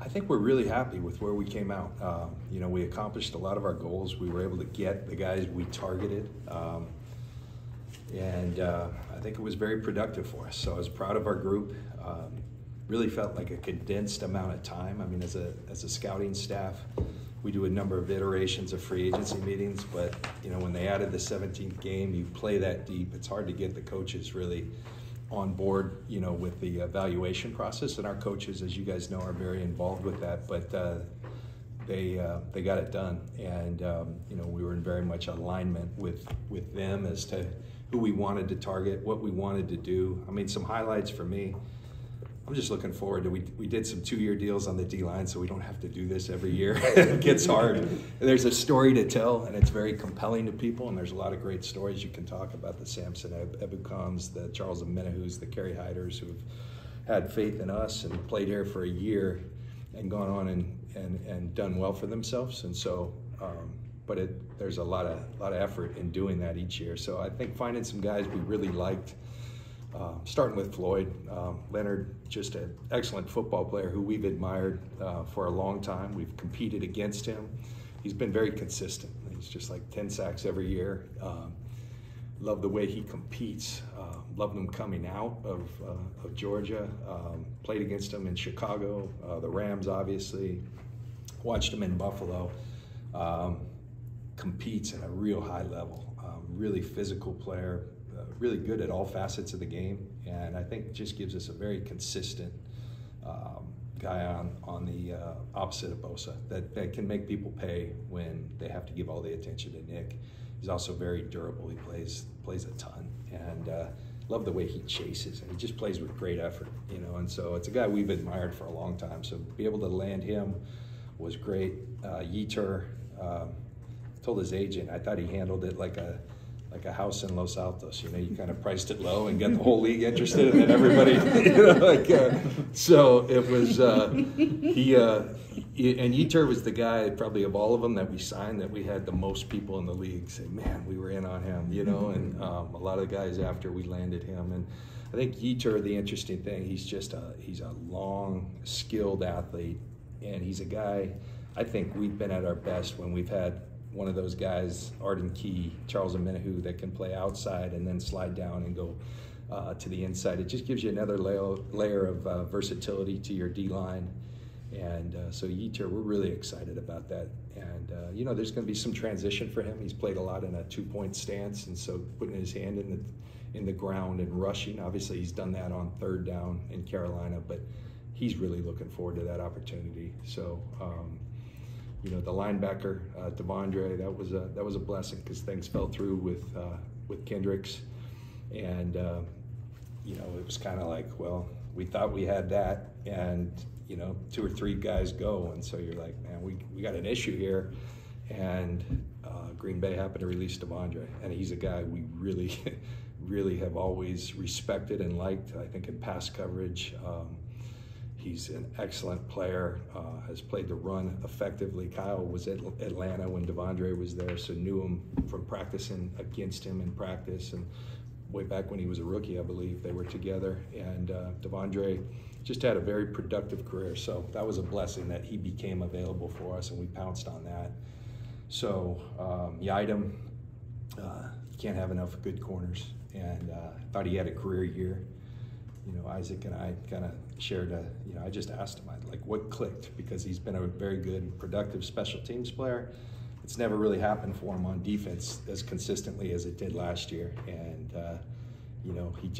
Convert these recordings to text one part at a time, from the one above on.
I think we're really happy with where we came out. You know, we accomplished a lot of our goals. We were able to get the guys we targeted. I think it was very productive for us. So I was proud of our group. Really felt like a condensed amount of time. I mean, as a scouting staff, we do a number of iterations of free agency meetings, but you know, when they added the 17th game, you play that deep. It's hard to get the coaches really on board, you know, with the evaluation process. And our coaches, as you guys know, are very involved with that. But they got it done, and you know, we were in very much alignment with them as to who we wanted to target, what we wanted to do. I mean, some highlights for me. I'm just looking forward to, we did some 2-year deals on the D-line, so we don't have to do this every year. It gets hard. And there's a story to tell, and it's very compelling to people, and there's a lot of great stories you can talk about, the Samson Ebukams, the Charles Amenahus, the Kerry Hyders, who've had faith in us and played here for a year and gone on and done well for themselves. And so, there's a lot of effort in doing that each year. So I think finding some guys we really liked, starting with Floyd, Leonard, just an excellent football player who we've admired for a long time. We've competed against him. He's been very consistent. He's just like 10 sacks every year. Love the way he competes. Loved him coming out of Georgia. Played against him in Chicago, the Rams obviously. Watched him in Buffalo. Competes at a real high level. Really physical player. Really good at all facets of the game, and I think just gives us a very consistent guy on the opposite of Bosa that can make people pay when they have to give all the attention to Nick. He's also very durable. He plays a ton, and love the way he chases, and he just plays with great effort, you know. And so it's a guy we've admired for a long time. So be able to land him was great. Yetur, told his agent, I thought he handled it like a house in Los Altos. You know, you kind of priced it low and got the whole league interested, and then everybody, you know, so it was, and Yetur was the guy probably of all of them that we signed that we had the most people in the league say, man, we were in on him, you know, and a lot of the guys after we landed him. And I think Yetur, the interesting thing, he's a long, skilled athlete, and he's a guy, I think we've been at our best when we've had one of those guys, Arden Key, Charles Amenahu, that can play outside and then slide down and go to the inside. It just gives you another layer of versatility to your D-line. And so Yetur, we're really excited about that. And you know, there's going to be some transition for him. He's played a lot in a 2-point stance, and so putting his hand in the ground and rushing. Obviously, he's done that on 3rd down in Carolina, but he's really looking forward to that opportunity. So. You know, the linebacker, Devondre, that was a blessing because things fell through with Kendricks, and you know, it was kind of like, well, we thought we had that, and you know, 2 or 3 guys go, and so you're like, man, we got an issue here, and Green Bay happened to release Devondre, and he's a guy we really, really have always respected and liked. I think in pass coverage. He's an excellent player, has played the run effectively. Kyle was at Atlanta when Devondre was there, so knew him from practicing against him in practice. And way back when he was a rookie, I believe, they were together. And Devondre just had a very productive career. So that was a blessing that he became available for us, and we pounced on that. So Yidam, can't have enough good corners. And thought he had a career year. You know, Isaac and I kind of shared you know, I just asked him, like, what clicked? Because he's been a very good, productive special teams player. It's never really happened for him on defense as consistently as it did last year. And, you know, he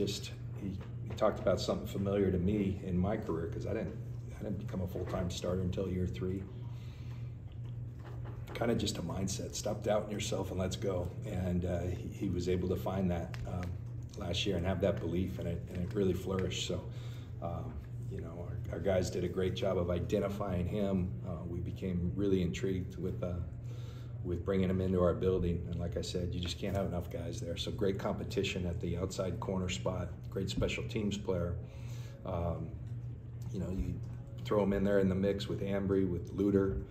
talked about something familiar to me in my career, because I didn't become a full-time starter until year 3. Kind of just a mindset. Stop doubting yourself and let's go. And he was able to find that last year and have that belief, and it really flourished. So, you know, our guys did a great job of identifying him. We became really intrigued with bringing him into our building, and like I said, you just can't have enough guys there. So great competition at the outside corner spot, great special teams player. You know, you throw him in there in the mix with Ambry, with Luter,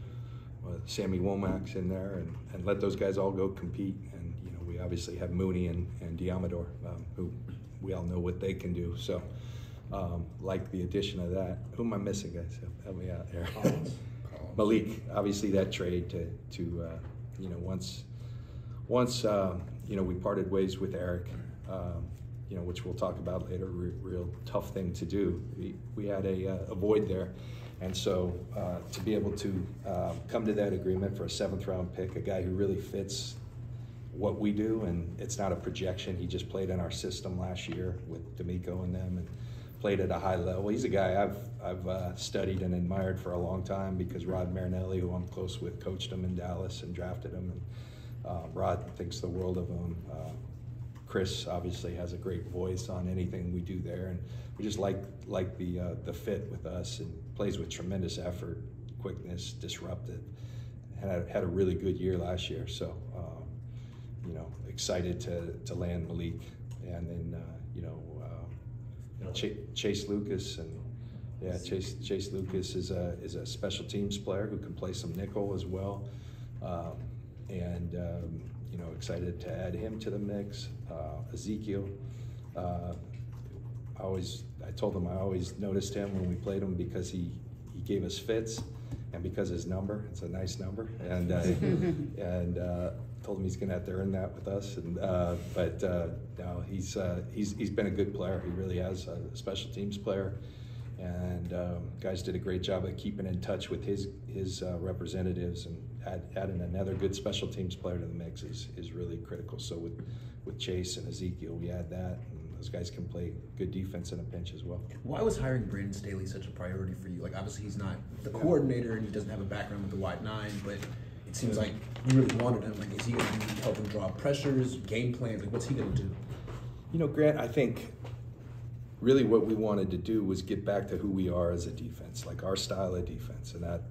Sammy Womack's in there, and let those guys all go compete. And you know, we obviously have Mooney and Diamador, who we all know what they can do. So like the addition of that. Who am I missing, guys? Help me out here. Malik, obviously that trade to you know, once you know, we parted ways with Eric, you know, which we'll talk about later, real tough thing to do. We had a void there. And so to be able to come to that agreement for a 7th round pick, a guy who really fits what we do, and it's not a projection. He just played in our system last year with D'Amico and them, and played at a high level. He's a guy I've studied and admired for a long time, because Rod Marinelli, who I'm close with, coached him in Dallas and drafted him, and Rod thinks the world of him. Chris obviously has a great voice on anything we do there, and we just like the fit with us, and plays with tremendous effort, quickness, disruptive. Had a really good year last year, so you know, excited to land Malik, and then you know, Chase Lucas, and yeah, Chase Lucas is a special teams player who can play some nickel as well, and you know, excited to add him to the mix. Ezekiel, I told him I always noticed him when we played him, because he gave us fits, and because his number, it's a nice number, and told him he's going to have to earn that with us. And but no, he's been a good player. He really has, a special teams player, and guys did a great job of keeping in touch with his representatives, and adding another good special teams player to the mix is really critical. So with Chase and Ezekiel, we add that, and those guys can play good defense in a pinch as well. Why was hiring Brandon Staley such a priority for you? Like, obviously he's not the coordinator, and he doesn't have a background with the wide nine, but it seems like you really wanted him. Like, is he going to help him draw pressures, game plans? Like, what's he going to do? You know, Grant, I think really what we wanted to do was get back to who we are as a defense, like our style of defense, and that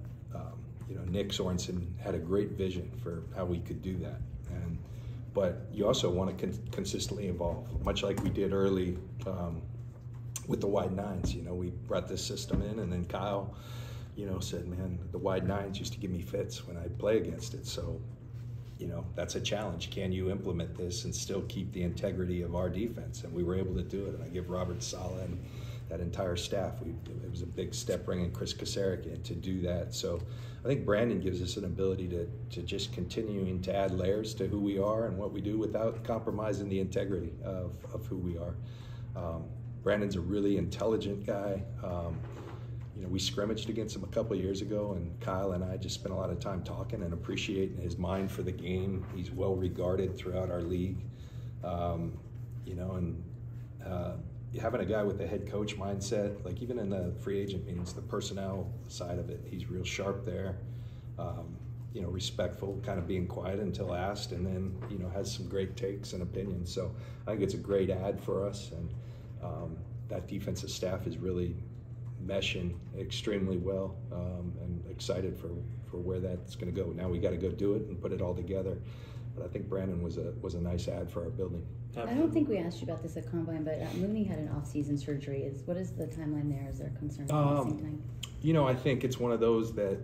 you know, Nick Sorensen had a great vision for how we could do that. But you also want to consistently evolve, much like we did early with the wide nines. You know, we brought this system in, and then Kyle, you know, said, man, the wide nines used to give me fits when I play against it. So, you know, that's a challenge. Can you implement this and still keep the integrity of our defense? And we were able to do it. And I give Robert Saleh and that entire staff, it was a big step bringing Chris Kasarik in to do that. So I think Brandon gives us an ability to just continuing to add layers to who we are and what we do without compromising the integrity of who we are. Brandon's a really intelligent guy. You know, we scrimmaged against him a couple of years ago, and Kyle and I just spent a lot of time talking and appreciating his mind for the game. He's well regarded throughout our league. You know, and having a guy with a head coach mindset, like even in the free agent meetings, the personnel side of it, he's real sharp there. You know, respectful, kind of being quiet until asked, and then, you know, has some great takes and opinions. So I think it's a great add for us, and that defensive staff is really meshing extremely well, and excited for where that's going to go. Now we got to go do it and put it all together. But I think Brandon was a nice add for our building. I don't think we asked you about this at Combine, but Mooney had an off-season surgery. What is the timeline there? Is there concerns at the same time? You know, I think it's one of those that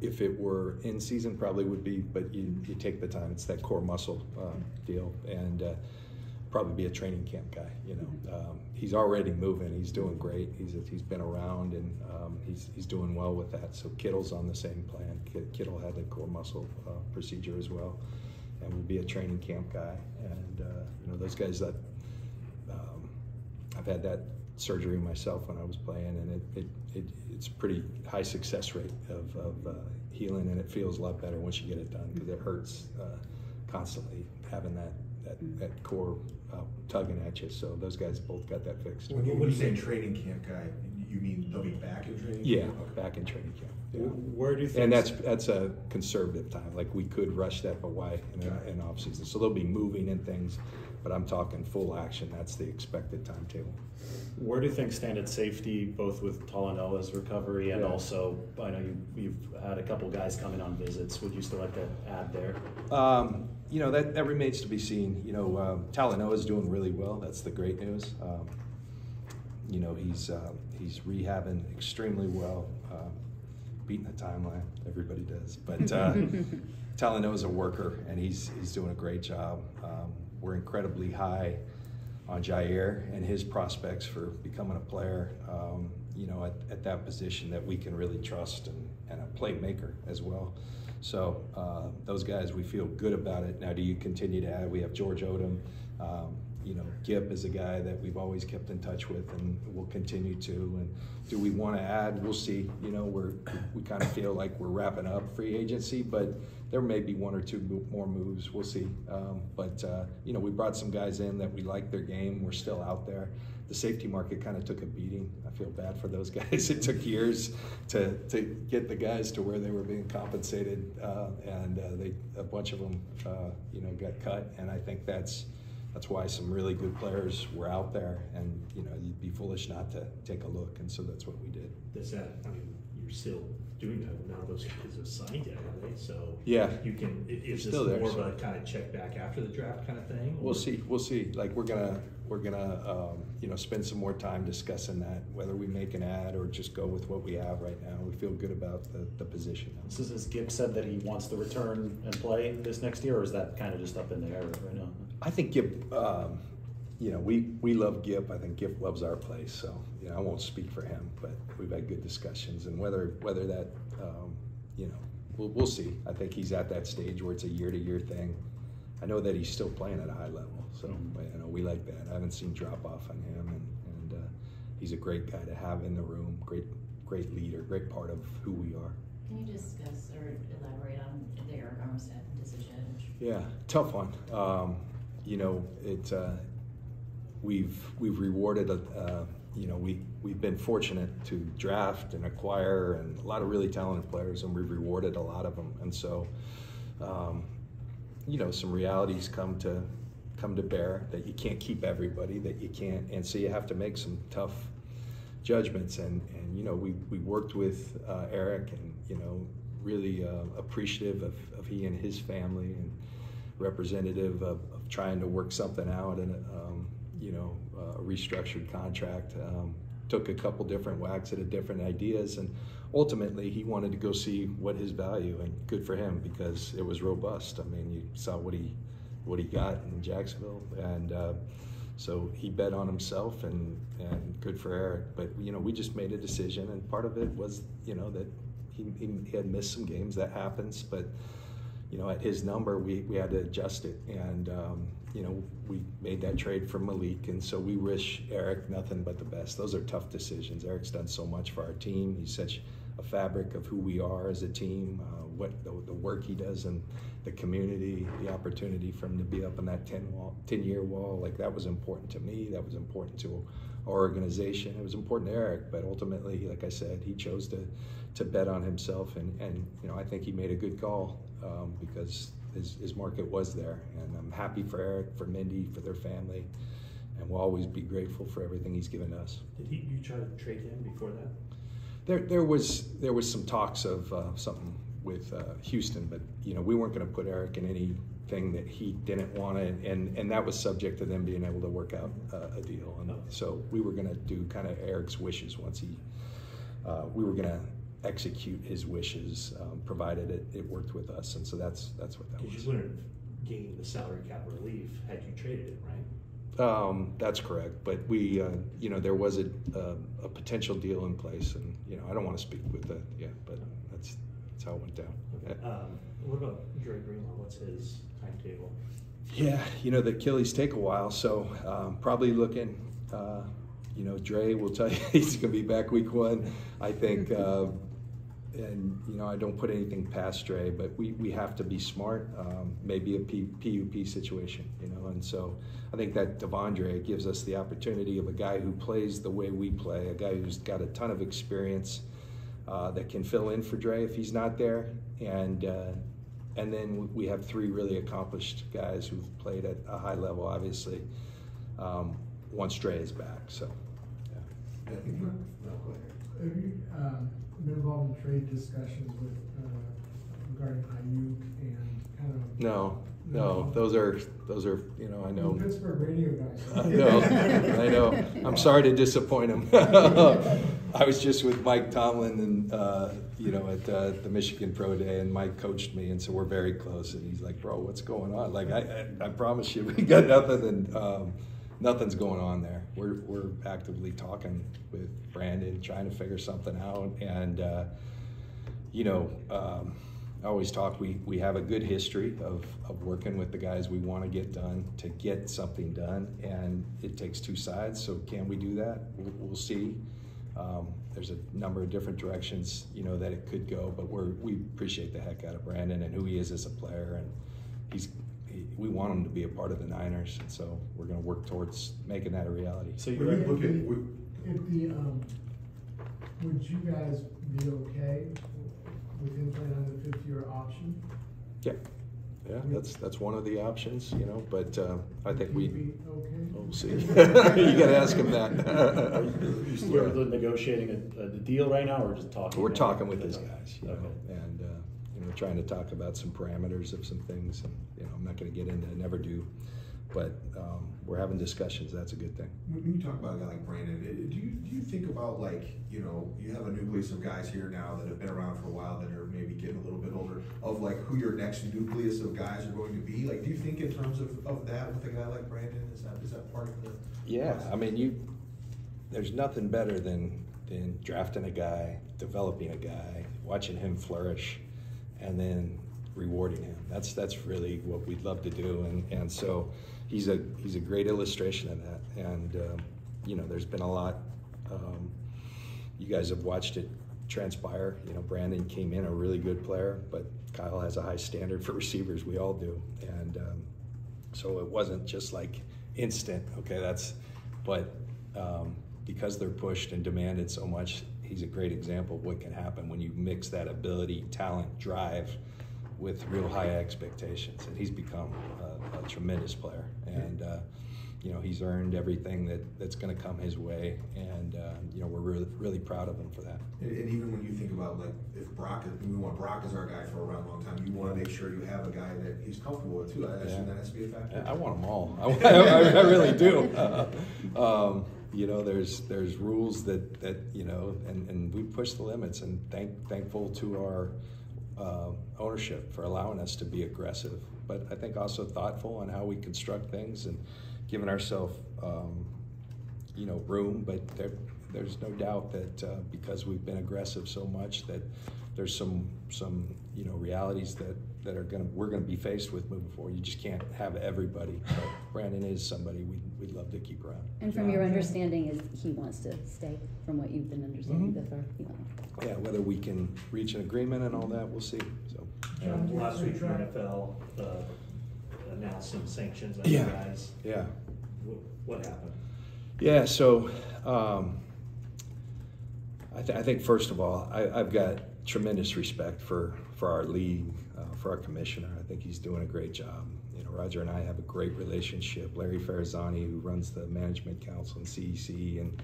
if it were in season, probably would be, but you take the time. It's that core muscle deal, and probably be a training camp guy. You know, he's already moving. He's doing great. He's been around, and he's doing well with that. So Kittle's on the same plan. Kittle had the core muscle procedure as well, and will be a training camp guy. And you know, those guys that I've had that surgery myself when I was playing, and it's a pretty high success rate of healing, and it feels a lot better once you get it done, because it hurts constantly having that core tugging at you. So those guys both got that fixed. When you say training camp guy, you mean they'll be back in training camp? Yeah, back in training camp. Yeah. Where do you think? And that's a conservative time. Like, we could rush that, but why in off season? So they'll be moving and things, but I'm talking full action. That's the expected timetable. Where do you think stand at safety, both with Talanoa's recovery and also, I know you've had a couple guys coming on visits. Would you still like to add there? You know, that remains to be seen. You know, Talanoa's doing really well. That's the great news. You know, he's rehabbing extremely well, beating the timeline. Everybody does, but Talanoa's a worker, and he's doing a great job. We're incredibly high Jair and his prospects for becoming a player, you know, at that position that we can really trust, and a playmaker as well. So those guys, we feel good about it. Now, do you continue to add? We have George Odom. You know, Gipp is a guy that we've always kept in touch with, and we'll continue to. And do we want to add? We'll see. You know, we kind of feel like we're wrapping up free agency, but there may be one or two more moves. We'll see. You know, we brought some guys in that we like their game. We're still out there. The safety market kind of took a beating. I feel bad for those guys. It took years to get the guys to where they were being compensated, and a bunch of them, you know, got cut. And I think that's why some really good players were out there, and you know, you'd be foolish not to take a look, and so that's what we did. Does that, I mean, you're still doing that, none of those guys have signed yet, have they? So yeah, you can, is this still there, more of a kind of check back after the draft kind of thing? Or? We'll see. Like we're gonna you know, spend some more time discussing that, whether we make an ad or just go with what we have right now. We feel good about the position. So has Gipp said that he wants to return and play this next year, or is that kind of just up in the air right now? I think Gipp, you know, we love Gipp. I think Gipp loves our place. So, you know, I won't speak for him, but we've had good discussions, and whether that, you know, we'll see. I think he's at that stage where it's a year-to-year thing. I know that he's still playing at a high level, so you know, we like that. I haven't seen drop off on him, and he's a great guy to have in the room. Great leader, great part of who we are. Can you discuss or elaborate on the Eric Armstead decision? Yeah, tough one. You know, we've rewarded you know, we've been fortunate to draft and acquire and a lot of really talented players, and we've rewarded a lot of them. And so, you know, some realities come to bear that you can't keep everybody, that you can't, and so you have to make some tough judgments. And you know, we worked with Eric, and you know, really appreciative of he and his family, and representative of trying to work something out, and you know, a restructured contract. Took a couple different whacks at different ideas, and ultimately he wanted to go see what his value, and good for him because it was robust. I mean, you saw what he got in Jacksonville, and so he bet on himself, and good for Eric. But you know, we just made a decision, and part of it was, you know, that he had missed some games. That happens, but you know, at his number, we had to adjust it, and you know, we made that trade for Malik, and so we wish Eric nothing but the best. Those are tough decisions. Eric's done so much for our team. He's such a fabric of who we are as a team, what the work he does in the community, the opportunity for him to be up on that 10-year wall, like that was important to me. That was important to our organization. It was important to Eric, but ultimately, like I said, he chose to bet on himself, and you know, I think he made a good call because his market was there, and I'm happy for Eric, for Mindy, for their family, and we'll always be grateful for everything he's given us. Did you try to trade him before that? There was some talks of something with Houston, but you know, we weren't going to put Eric in anything that he didn't want, and that was subject to them being able to work out a deal. And so we were going to do kind of Eric's wishes once we were going to execute his wishes, provided it worked with us, and so that's what that was. Because you wouldn't have gained the salary cap relief had you traded it, right? That's correct, but we, you know, there was a potential deal in place, and you know, I don't want to speak with that, but that's how it went down. Okay. What about Dre Greenlaw? What's his timetable? Yeah, you know, the Achilles take a while, so probably looking. You know, Dre will tell you he's going to be back week 1, I think. And you know, I don't put anything past Dre, but we have to be smart. Maybe a PUP situation, you know, and so I think that Devondre gives us the opportunity of a guy who plays the way we play, a guy who's got a ton of experience that can fill in for Dre if he's not there, and then we have 3 really accomplished guys who've played at a high level, obviously, once Dre is back. So, yeah. Have you been involved in trade discussions with regarding Ayuk and kind of? No, those are you know, I know. The Pittsburgh radio guys. I know. I'm sorry to disappoint him. I was just with Mike Tomlin and you know, at the Michigan Pro Day, and Mike coached me, and so we're very close. And he's like, "Bro, what's going on?" Like, I promise you, we got nothing. And nothing's going on there. We're actively talking with Brandon, trying to figure something out, and you know, I always talk. We have a good history of working with the guys we want to get done to get something done, and it takes two sides. So can we do that? We'll see. There's a number of different directions, you know, that it could go, but we appreciate the heck out of Brandon and who he is as a player, and we want him to be a part of the Niners, and so we're going to work towards making that a reality. So When you you look at, Would you guys be okay with him playing on the 5th-year option? Yeah, that's one of the options, you know, but I think Would you be okay? we'll see. You got to ask him that. You're negotiating a deal right now, or just talking? We're talking with his guys, you know, Okay. and you know, trying to talk about some parameters of some things, and you know, I'm not going to get into it, never do, but we're having discussions. That's a good thing. when you talk about a guy like Brandon, do you think about, like, you know, you have a nucleus of guys here now that have been around for a while that are maybe getting a little bit older, of like who your next nucleus of guys are going to be? Like, do you think in terms of that with a guy like Brandon? Is that part of the process? I mean, there's nothing better than drafting a guy, developing a guy, watching him flourish, and then rewarding him. That's really what we'd love to do, and so he's a great illustration of that. And you know, there's been a lot. You guys have watched it transpire. You know, Brandon came in a really good player, but Kyle has a high standard for receivers. We all do, and so it wasn't just like instant. Okay, but because they're pushed and demanded so much, he's a great example of what can happen when you mix that ability, talent, drive with real high expectations, and he's become a tremendous player, and you know, he's earned everything that's going to come his way, and you know, we're really proud of him for that. And even when you think about, like, if we want Brock as our guy for a really long time, you want to make sure you have a guy that he's comfortable with too. I assume that has to be a factor. I want them all. I really do. You know, there's rules that you know, and we push the limits, and thankful to our ownership for allowing us to be aggressive, but I think also thoughtful on how we construct things and giving ourselves you know, room. But there's no doubt that because we've been aggressive so much, that there's some you know, realities that we're gonna be faced with moving forward. You just can't have everybody, but Brandon is somebody we'd love to keep around. And from your understanding, is he wants to stay, from what you've been understanding before? Yeah, whether we can reach an agreement and all that, we'll see. So Last week, the NFL announced some sanctions on you guys. Yeah. What happened? Yeah, so I think first of all, I've got tremendous respect for our league, for our commissioner. I think he's doing a great job. You know, Roger and I have a great relationship. Larry Farazani, who runs the Management Council and CEC, and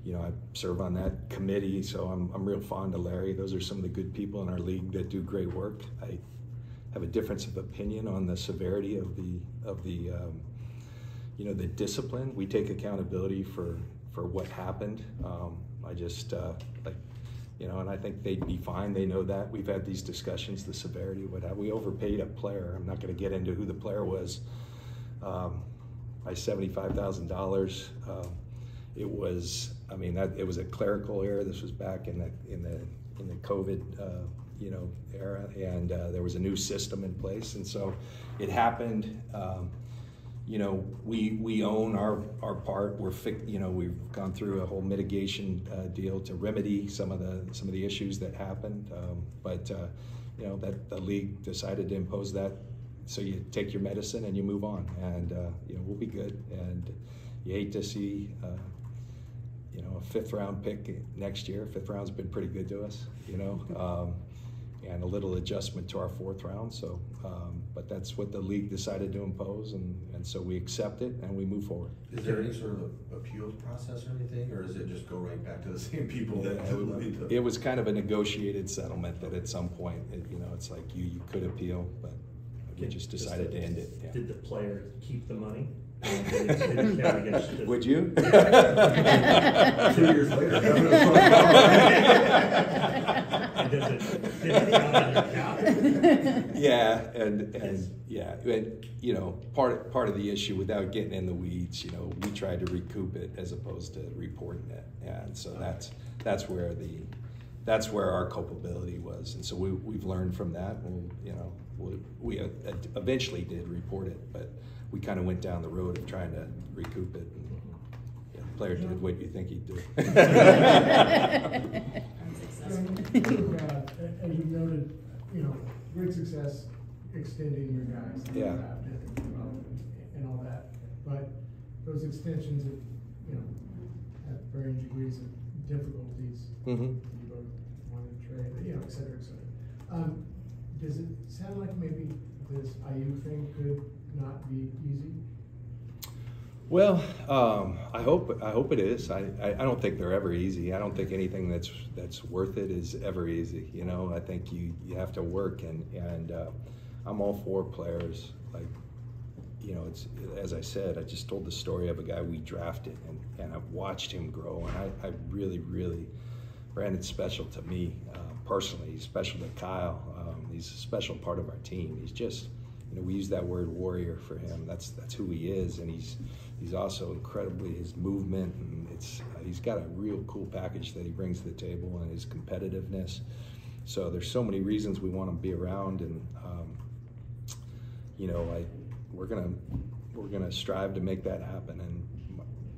you know, I serve on that committee, so I'm real fond of Larry. Those are some of the good people in our league that do great work. I have a difference of opinion on the severity of the you know, the discipline. We take accountability for what happened. I just like, you know, and I think they'd be fine. They know that. We've had these discussions, the severity of what happened. We overpaid a player. I'm not going to get into who the player was. By $75,000. It was, I mean, it was a clerical error. This was back in the COVID you know, era, and there was a new system in place, and so it happened. You know, we own our part. You know, we've gone through a whole mitigation deal to remedy some of the issues that happened. But you know, that the league decided to impose that. So you take your medicine and you move on, and you know, we'll be good. And you hate to see you know, a 5th round pick next year. 5th round's been pretty good to us, you know. And a little adjustment to our 4th round. So, but that's what the league decided to impose, and so we accept it and we move forward. Is there any sort of appeals process or anything, or does it just go right back to the same people that It was kind of a negotiated settlement that at some point, you know, it's like you could appeal, but we just decided to end it. Yeah. Did the player keep the money? Would you? 2 years later. Did it count on your count? Yeah, and you know, part of the issue, without getting in the weeds, you know, we tried to recoup it as opposed to reporting it, and so that's where our culpability was, and so we've learned from that. And, you know, we eventually did report it, but we kind of went down the road of trying to recoup it. And, yeah, the player did what you think he'd do. As you noted, you know, great success extending your guys. Yeah. And all that. But those extensions have, you know, have varying degrees of difficulties. Mm-hmm. You both wanted to trade, you know, et cetera, et cetera. Does it sound like maybe this IU thing could not be easy? Well, I hope it is. I don't think they're ever easy. I don't think anything that's worth it is ever easy. You know, I think you have to work, and I'm all for players. Like, you know, it's, as I said, I just told the story of a guy we drafted, and I've watched him grow, and I really, Brandon's special to me personally. He's special to Kyle. He's a special part of our team. He's just, you know, we use that word warrior for him. That's who he is, and he's also incredibly, his movement, and he's got a real cool package that he brings to the table, and his competitiveness. So there's so many reasons we want him to be around, and you know, we're gonna strive to make that happen. And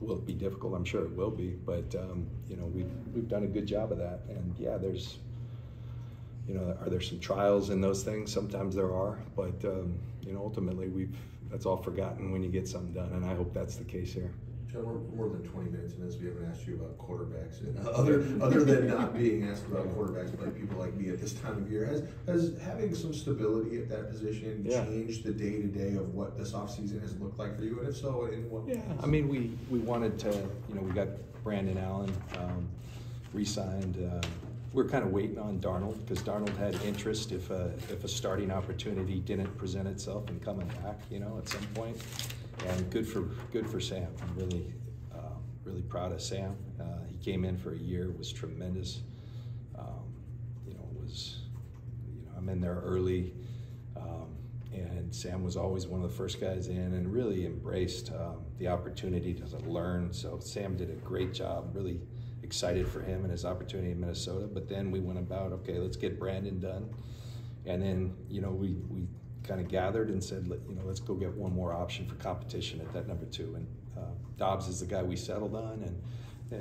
will it be difficult? I'm sure it will be, but you know, we've done a good job of that. And yeah, there's, you know, are there some trials in those things? Sometimes there are, but you know, ultimately that's all forgotten when you get something done, and I hope that's the case here. John, we're more than 20 minutes in this. We haven't asked you about quarterbacks, and other than not being asked about quarterbacks by people like me at this time of year, has having some stability at that position changed the day-to-day of what this offseason has looked like for you, and if so, in what ways? I mean, we wanted to, you know, we got Brandon Allen re-signed. We're kind of waiting on Darnold, because Darnold had interest if a starting opportunity didn't present itself and coming back, you know, at some point. And good for Sam. I'm really proud of Sam. He came in for a year, was tremendous. You know, I'm in there early, and Sam was always one of the first guys in, and really embraced the opportunity to learn. So Sam did a great job. Really excited for him and his opportunity in Minnesota. But then we went about, okay, let's get Brandon done, and then, you know, we kind of gathered and said, you know, let's go get one more option for competition at that number 2. And Dobbs is the guy we settled on, and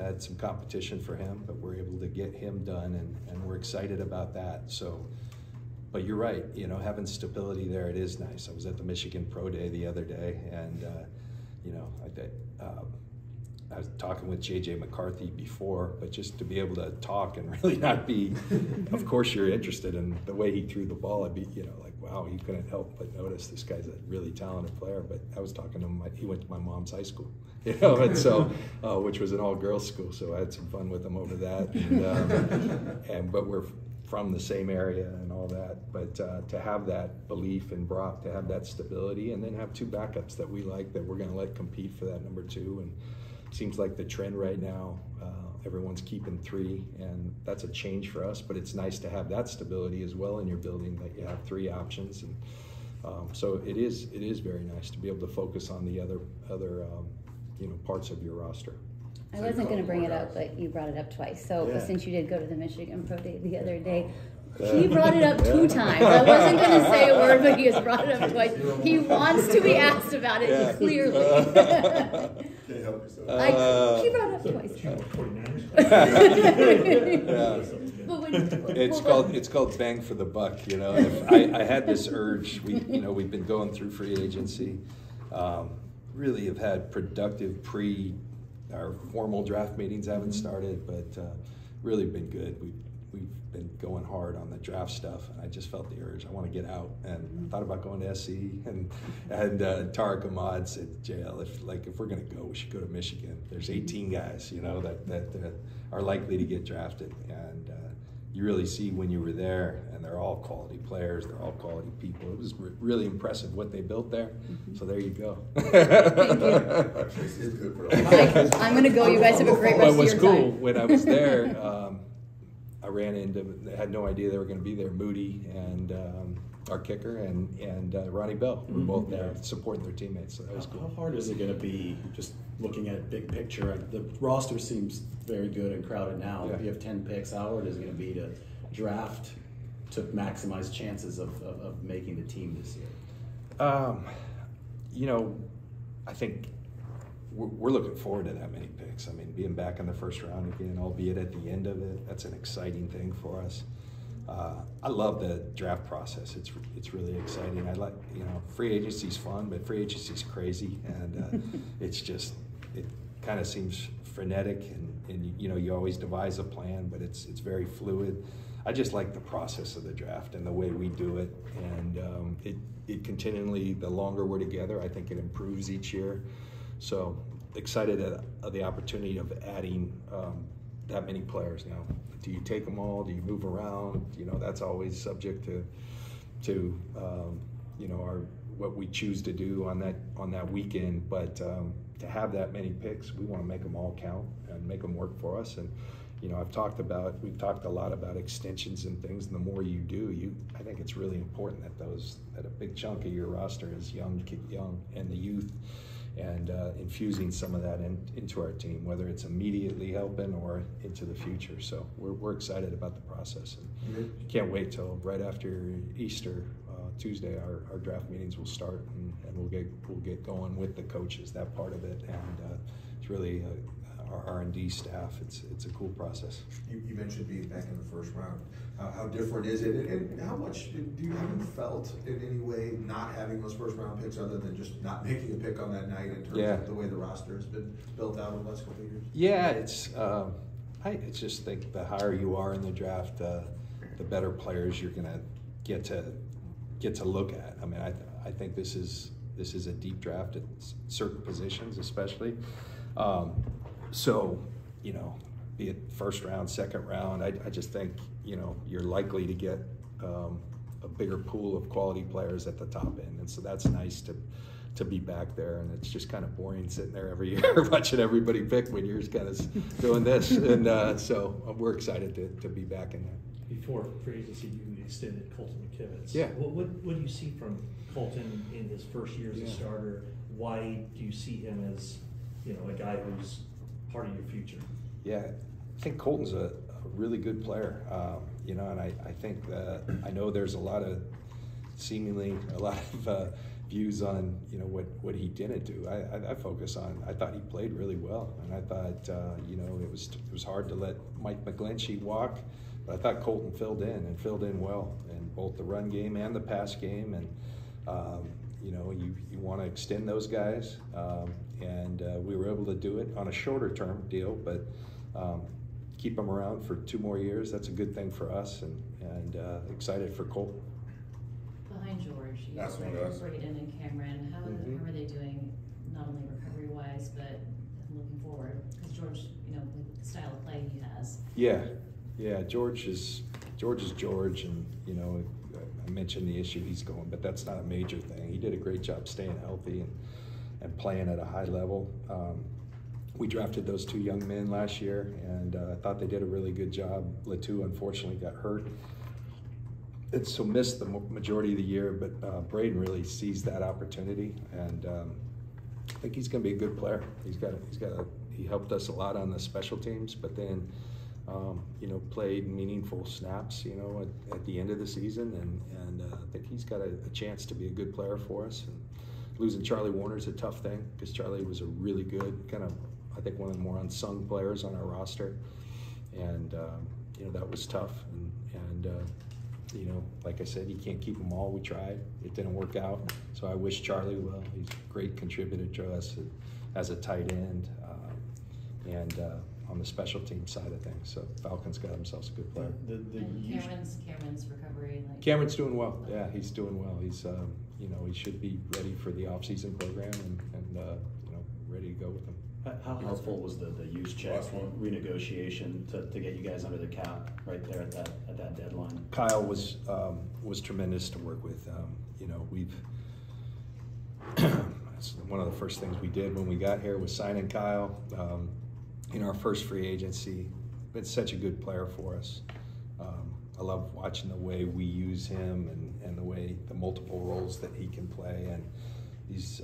had some competition for him, but we're able to get him done, and we're excited about that. So, but you're right, you know, having stability there, it is nice. I was at the Michigan Pro Day the other day, and you know, I was talking with JJ McCarthy before, but just to be able to talk and really not be, of course you're interested in the way he threw the ball. I'd be, you know, like, wow, you couldn't help but notice this guy's a really talented player. But I was talking to him, he went to my mom's high school, you know, and so, which was an all-girls school, so I had some fun with him over that. And, but we're from the same area and all that, but to have that belief in Brock, to have that stability, and then have 2 backups that we like, that we're going to let compete for that number 2. And seems like the trend right now, everyone's keeping 3, and that's a change for us, but it's nice to have that stability as well in your building, that you have 3 options. And so it is very nice to be able to focus on the other you know, parts of your roster. I wasn't going to bring it up, but you brought it up twice. So since you did go to the Michigan Pro Day the other day, he brought it up 2 times. I wasn't going to say a word, but he has brought it up twice. He wants to be asked about it, clearly. Can't help yourself. He brought it up twice. It's called bang for the buck, you know. I had this urge. We've been going through free agency. Really have had productive our formal draft meetings haven't started, but really been good. We've been going hard on the draft stuff, and I just felt the urge. I want to get out, and I thought about going to SC, and Tariq Ahmad said, JL, if we're going to go, we should go to Michigan. There's 18 guys, you know, that are likely to get drafted, and you really see when you were there, and they're all quality players, they're all quality people. It was really impressive what they built there. So there you go. Thank you. I'm going to go. You guys have a great rest of your time. What was cool when I was there, I ran into, had no idea they were going to be there. Moody and our kicker and Ronnie Bell were both there supporting their teammates. So that was cool. How hard is it going to be, just looking at big picture? The roster seems very good and crowded now. Yeah. If you have 10 picks, how hard is it going to be to draft to maximize chances of making the team this year? You know, I think we're looking forward to that many picks. I mean, being back in the first round again, albeit at the end of it, that's an exciting thing for us. I love the draft process. It's really exciting. I like, you know, free agency's fun, but free agency's crazy, and it's just, it kind of seems frenetic, and you know, you always devise a plan, but it's very fluid. I just like the process of the draft and the way we do it, and it continually, the longer we're together, I think it improves each year. So excited at the opportunity of adding that many players now. Do you take them all? Do you move around? You know, that's always subject to you know, what we choose to do on that weekend. But to have that many picks, we want to make them all count and make them work for us. And you know, we've talked a lot about extensions and things. And the more you do, I think it's really important that a big chunk of your roster is young and the youth. And infusing some of that into our team, whether it's immediately helping or into the future. So we're excited about the process, and can't wait till right after Easter Tuesday. Our draft meetings will start, and we'll get going with the coaches, that part of it, and it's really our R&D staff. It's a cool process. You mentioned being back in the first round. How different is it, and how much have you felt in any way not having those first round picks, other than just not making a pick on that night in terms of the way the roster has been built out over the last couple of years? Yeah, I just think the higher you are in the draft, the better players you're gonna get to look at. I mean, I think this is a deep draft at certain positions, especially. So, you know, be it first round, second round, I just think, you know, you're likely to get a bigger pool of quality players at the top end, and so that's nice to be back there. And it's just kind of boring sitting there every year watching everybody pick when you're just kind of doing this. And so we're excited to be back in there. Before free agency, you extended Colton McKivitz. Yeah. What do you see from Colton in his first year as a starter? Why do you see him as, you know, a guy who's part of your future? Yeah, I think Colton's a really good player, you know, and I think I know there's seemingly a lot of views on, you know, what he didn't do. I focus on, I thought he played really well, and I thought, you know, it was hard to let Mike McGlinchey walk, but I thought Colton filled in well in both the run game and the pass game, and you know, you want to extend those guys, and we were able to do it on a shorter term deal, but keep them around for 2 more years. That's a good thing for us, and excited for Colton. Behind George, you have Braden and Cameron. How are they doing, not only recovery-wise, but looking forward? Because George, you know, the style of play he has. Yeah, George is George, and you know, I mentioned the issue he's going, but that's not a major thing. He did a great job staying healthy and playing at a high level. We drafted those 2 young men last year, and I thought they did a really good job. Latu unfortunately got hurt, and so missed the majority of the year, but Braden really seized that opportunity, and I think he's going to be a good player. He helped us a lot on the special teams, but then you know, played meaningful snaps, you know, at the end of the season, and I think he's got a chance to be a good player for us. And losing Charlie Warner is a tough thing, because Charlie was a really good, kind of, I think, one of the more unsung players on our roster, and you know, that was tough. And you know, like I said, you can't keep them all. We tried, it didn't work out. So I wish Charlie well. He's a great contributor to us as a tight end, and on the special team side of things. So Falcons got themselves a good player. Cameron's recovery. Cameron's doing well. Yeah, he's doing well. He's you know, he should be ready for the off-season program, and you know, ready to go with him. How helpful was the use check renegotiation to get you guys under the cap right there at that deadline? Kyle was tremendous to work with. You know, it's one of the first things we did when we got here was signing Kyle in our first free agency. Been such a good player for us. I love watching the way we use him and the multiple roles that he can play. And he's,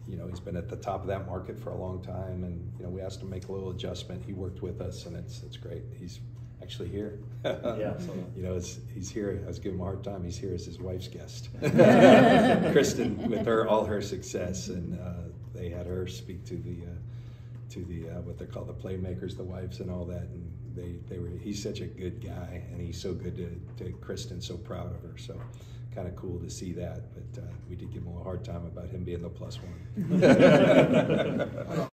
you know, he's been at the top of that market for a long time. And, you know, we asked him to make a little adjustment. He worked with us, and it's great. He's actually here. Yeah. You know, he's here. I was giving him a hard time. He's here as his wife's guest. Kristen, with all her success, and they had her speak to the what they call the playmakers, the wives, and all that. And he's such a good guy, and he's so good to Kristen, so proud of her. So kind of cool to see that. But we did give him a hard time about him being the +1.